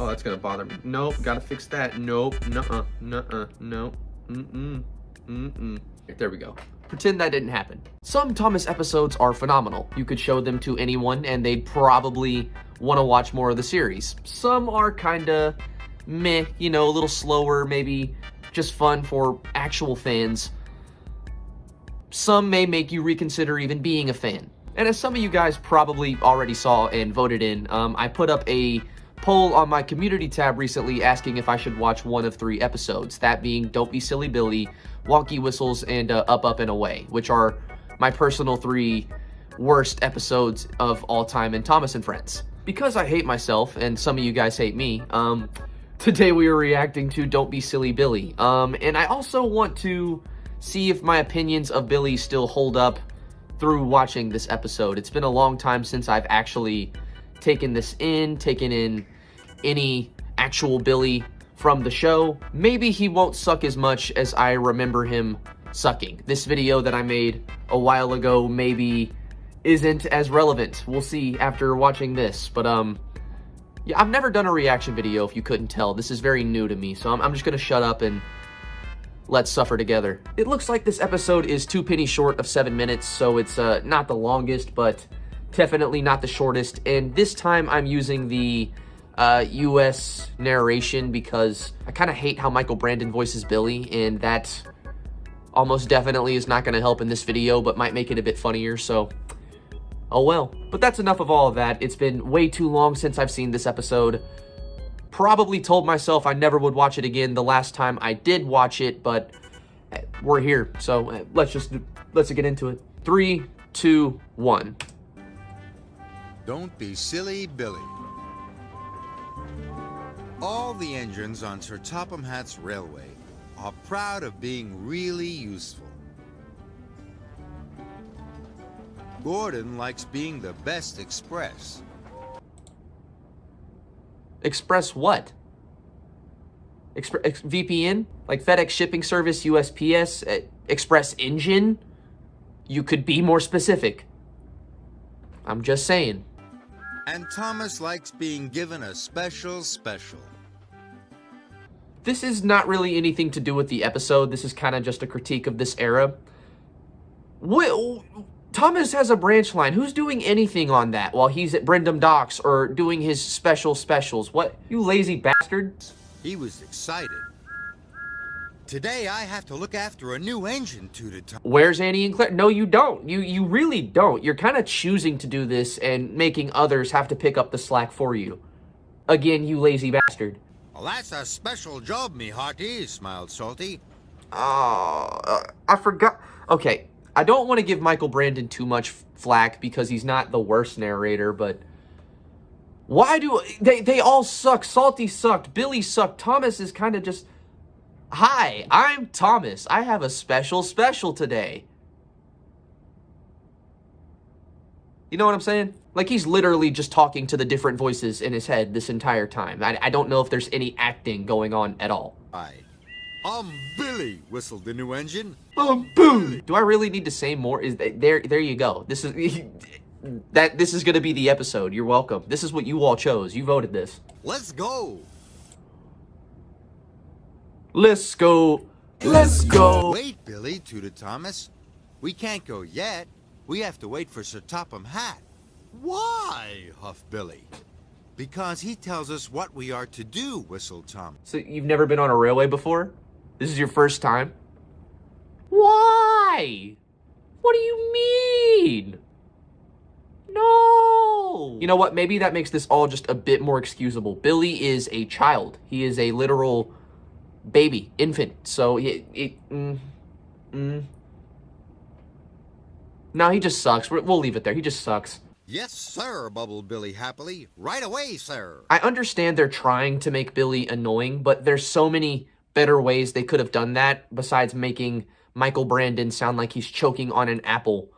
Oh, that's gonna bother me. Nope, gotta fix that. Nope, nuh-uh, nuh-uh, nope, There we go. Pretend that didn't happen. Some Thomas episodes are phenomenal. You could show them to anyone and they'd probably want to watch more of the series. Some are kinda meh, you know, a little slower, maybe just fun for actual fans. Some may make you reconsider even being a fan. And as some of you guys probably already saw and voted in, I put up a poll on my community tab recently asking if I should watch one of 3 episodes, that being Don't Be Silly Billy, Wonky Whistles, and Up, Up, and Away, which are my personal 3 worst episodes of all time in Thomas and Friends. Because I hate myself, and some of you guys hate me, today we are reacting to Don't Be Silly Billy. And I also want to see if my opinions of Billy still hold up through watching this episode. It's been a long time since I've actually taken in any actual Billy from the show. Maybe he won't suck as much as I remember him sucking. This video that I made a while ago maybe isn't as relevant. We'll see after watching this. But yeah, I've never done a reaction video, if you couldn't tell. This is very new to me, so I'm just gonna shut up and let's suffer together. It looks like this episode is 2 pennies short of 7 minutes, so it's not the longest, but definitely not the shortest. And this time I'm using the US narration because I kind of hate how Michael Brandon voices Billy, and that almost definitely is not going to help in this video, but might make it a bit funnier, so oh well. But that's enough of all of that. It's been way too long since I've seen this episode. Probably told myself I never would watch it again the last time I did watch it, but we're here, so let's get into it. 3, 2, 1. Don't be silly, Billy. All the engines on Sir Topham Hatt's railway are proud of being really useful. Gordon likes being the best express. Express what? VPN? Like FedEx Shipping Service, USPS, Express Engine? You could be more specific. I'm just saying. And Thomas likes being given a special. This is not really anything to do with the episode. This is kind of just a critique of this era. What? Thomas has a branch line. Who's doing anything on that while he's at Brendam Docks or doing his specials? What? You lazy bastard. He was excited. Today I have to look after a new engine to Thomas. Where's Annie and Claire? No, you don't. You really don't. You're kind of choosing to do this and making others have to pick up the slack for you. Again, you lazy bastard. Well, that's a special job, me hearty, smiled Salty. Oh, I forgot. Okay. I don't want to give Michael Brandon too much flack because he's not the worst narrator, but why do they all suck? Salty sucked, Billy sucked, Thomas is kind of just, hi, I'm Thomas. I have a special today. You know what I'm saying? Like, he's literally just talking to the different voices in his head this entire time. I don't know if there's any acting going on at all. I'm Billy, whistled the new engine. Billy. Do I really need to say more? There you go. This is this is gonna be the episode. You're welcome. This is what you all chose. You voted this. Let's go. Let's go. Let's go. Wait, Billy, tooted Thomas. We can't go yet. We have to wait for Sir Topham Hatt. Why? Huffed Billy. Because he tells us what we are to do, whistled Tom. So you've never been on a railway before? This is your first time? Why? What do you mean? No. You know what? Maybe that makes this all just a bit more excusable. Billy is a child. He is a literal baby, infant. So no, he just sucks. We'll leave it there. He just sucks. Yes, sir, bubbled Billy happily. Right away, sir. I understand they're trying to make Billy annoying, but there's so many better ways they could have done that besides making Michael Brandon sound like he's choking on an apple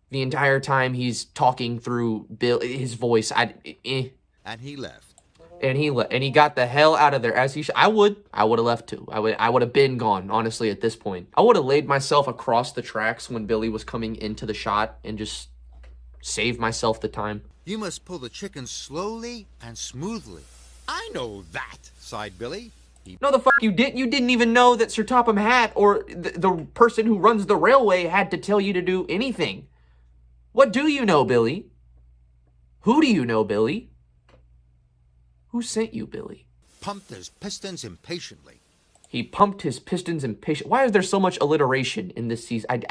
the entire time he's talking through his voice. And he left. And he got the hell out of there as he should. I would have left too. I would have been gone, honestly, at this point. I would have laid myself across the tracks when Billy was coming into the shot and just saved myself the time. You must pull the chicken slowly and smoothly. I know that, sighed Billy. No, the fuck you didn't. You didn't even know that Sir Topham Hatt or the person who runs the railway had to tell you to do anything. What do you know, Billy? Who do you know, Billy? Who sent you, Billy? Pumped his pistons impatiently. He pumped his pistons impatiently. Why is there so much alliteration in this season?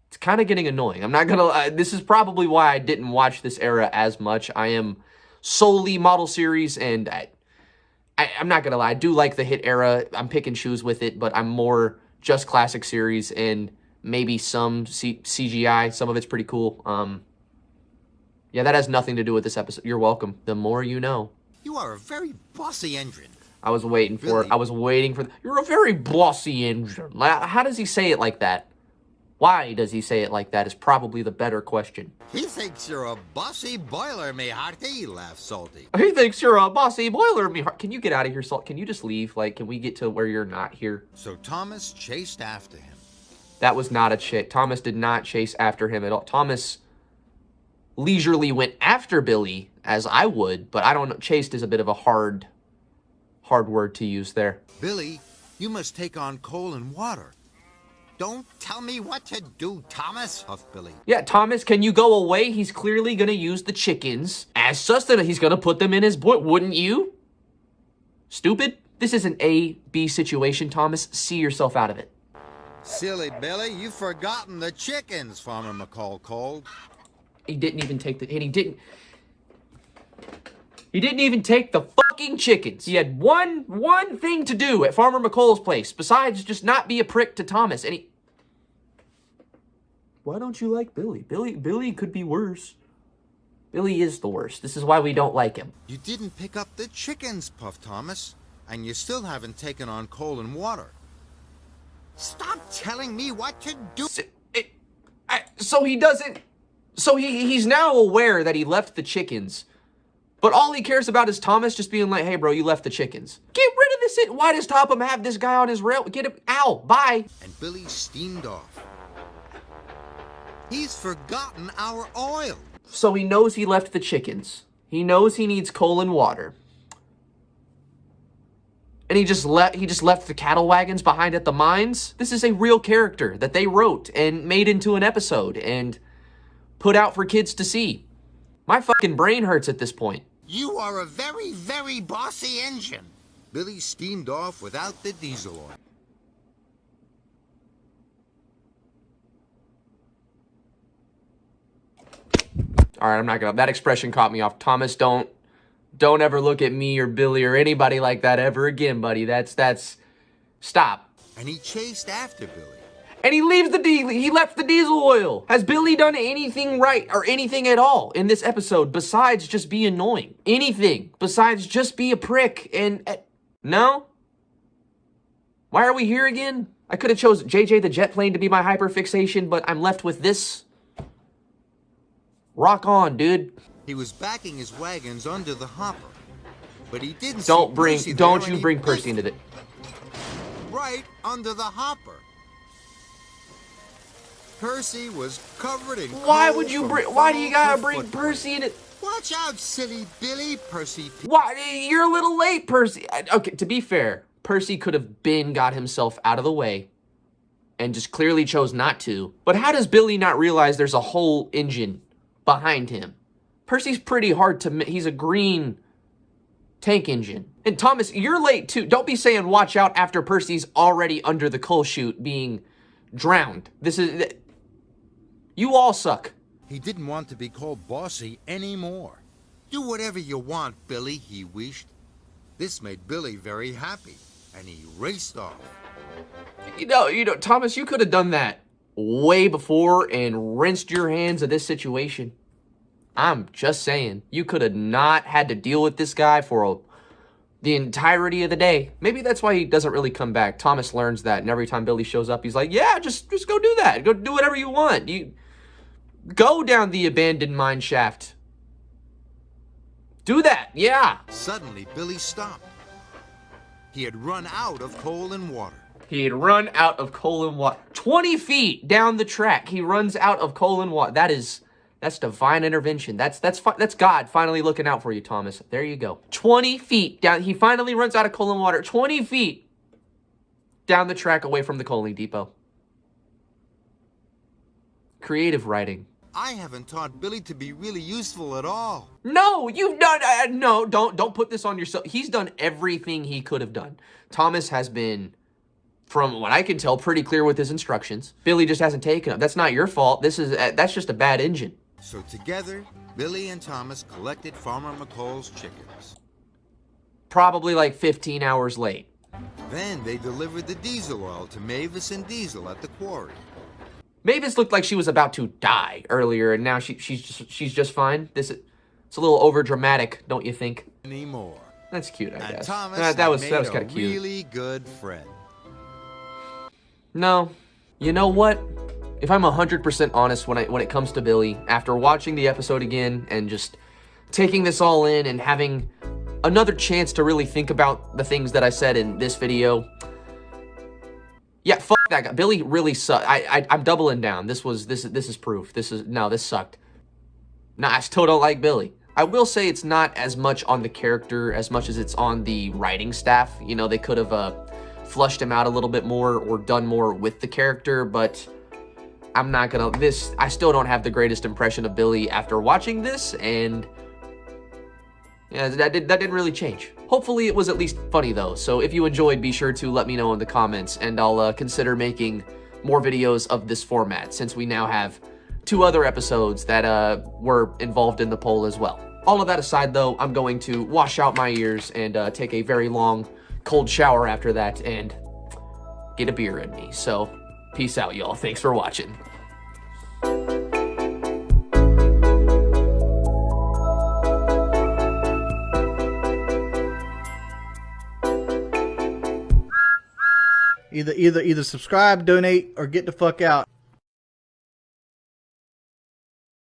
It's kind of getting annoying. I'm not gonna. This is probably why I didn't watch this era as much. I am solely model series, and I'm not gonna lie. I do like the hit era. I'm picking shoes with it, but I'm more just classic series and maybe some CGI. Some of it's pretty cool. Yeah, that has nothing to do with this episode. You're welcome. The more you know. You are a very bossy engine. I was waiting for it. I was waiting for. You're a very bossy engine. How does he say it like that? Why does he say it like that is probably the better question. He thinks you're a bossy boiler, me hearty, laughed Salty. He thinks you're a bossy boiler, me heart. Can you get out of here, Salt? Can you just leave? Like, can we get to where you're not here? So Thomas chased after him. That was not a chase. Thomas did not chase after him at all. Thomas leisurely went after Billy, as I would, but I don't know. Chased is a bit of a hard word to use there. Billy, you must take on coal and water. Don't tell me what to do, Thomas, huffed Billy. Yeah, Thomas, can you go away? He's clearly going to use the chickens as sustenance. He's going to put them in his boy. Wouldn't you? Stupid. This is an A-B situation, Thomas. See yourself out of it. Silly Billy, you've forgotten the chickens, Farmer McCall called. He didn't even take the... And he didn't even take the fucking chickens. He had one thing to do at Farmer McColl's place besides just not be a prick to Thomas. And he... Why don't you like Billy? Billy could be worse. Billy is the worst. This is why we don't like him. You didn't pick up the chickens, puffed Thomas. And you still haven't taken on coal and water. Stop telling me what to do. So he doesn't... So he's now aware that he left the chickens. But all he cares about is Thomas just being like, hey, bro, you left the chickens. Get rid of this. Why does Topham have this guy on his rail? Get him. Ow, bye. And Billy steamed off. He's forgotten our oil. So he knows he left the chickens. He knows he needs coal and water. And he just left the cattle wagons behind at the mines. This is a real character that they wrote and made into an episode and put out for kids to see. My fucking brain hurts at this point. You are a very, very bossy engine. Billy steamed off without the diesel oil. All right, I'm not gonna... That expression caught me off. Thomas, don't ever look at me or Billy or anybody like that ever again, buddy. That's... Stop. And he chased after Billy. And he left the diesel oil. Has Billy done anything right or anything at all in this episode besides just be annoying? Anything besides just be a prick and... no? Why are we here again? I could have chose JJ the jet plane to be my hyperfixation, but I'm left with this. Rock on, dude. He was backing his wagons under the hopper, but he didn't. Don't you bring Percy into it. Right under the hopper. Percy was covered in. Why would you bring? Why do you gotta bring Percy in it? Watch out, silly Billy, Percy. Why? You're a little late, Percy. Okay, to be fair, Percy could have got himself out of the way and just clearly chose not to. But how does Billy not realize there's a whole engine behind him? Percy's pretty hard to... He's a green tank engine. And Thomas, you're late too. Don't be saying watch out after Percy's already under the coal chute being drowned. This is... You all suck. He didn't want to be called bossy anymore. Do whatever you want, Billy, he wished. This made Billy very happy, and he raced off. You know, Thomas, you could have done that way before and rinsed your hands of this situation. I'm just saying, you could have not had to deal with this guy for the entirety of the day. Maybe that's why he doesn't really come back. Thomas learns that, and every time Billy shows up, he's like, yeah, just go do that. Go do whatever you want. You go down the abandoned mine shaft. Do that, yeah. Suddenly, Billy stopped. He had run out of coal and water. He had run out of coal and water. 20 feet down the track, he runs out of coal and water. That is That's divine intervention. That's God finally looking out for you, Thomas. There you go. 20 feet down. He finally runs out of coal and water. 20 feet down the track away from the coaling depot. Creative writing. I haven't taught Billy to be really useful at all. No, you've done, no, don't put this on yourself. He's done everything he could have done. Thomas has been, from what I can tell, pretty clear with his instructions. Billy just hasn't taken them. That's not your fault. That's just a bad engine. So together, Billy and Thomas collected Farmer McColl's chickens. Probably like 15 hours late. Then they delivered the diesel oil to Mavis and Diesel at the quarry. Mavis looked like she was about to die earlier, and now she's just fine. It's a little over dramatic, don't you think? Anymore. That's cute, I And guess. Thomas That was made kind a of cute. really good friend. No, you know what? If I'm 100% honest when it comes to Billy, after watching the episode again and just taking this all in and having another chance to really think about the things that I said in this video, yeah, fuck that guy. Billy really sucked. I'm doubling down. This is proof. This sucked. No, I still don't like Billy. I will say it's not as much on the character as much as it's on the writing staff. You know, they could have flushed him out a little bit more or done more with the character, but I'm not gonna, I still don't have the greatest impression of Billy after watching this, and yeah, that didn't really change. Hopefully it was at least funny though, so if you enjoyed, be sure to let me know in the comments, and I'll consider making more videos of this format, since we now have 2 other episodes that were involved in the poll as well. All of that aside though, I'm going to wash out my ears and take a very long, cold shower after that and get a beer in me. So, peace out, y'all. Thanks for watching. Either subscribe, donate, or get the fuck out.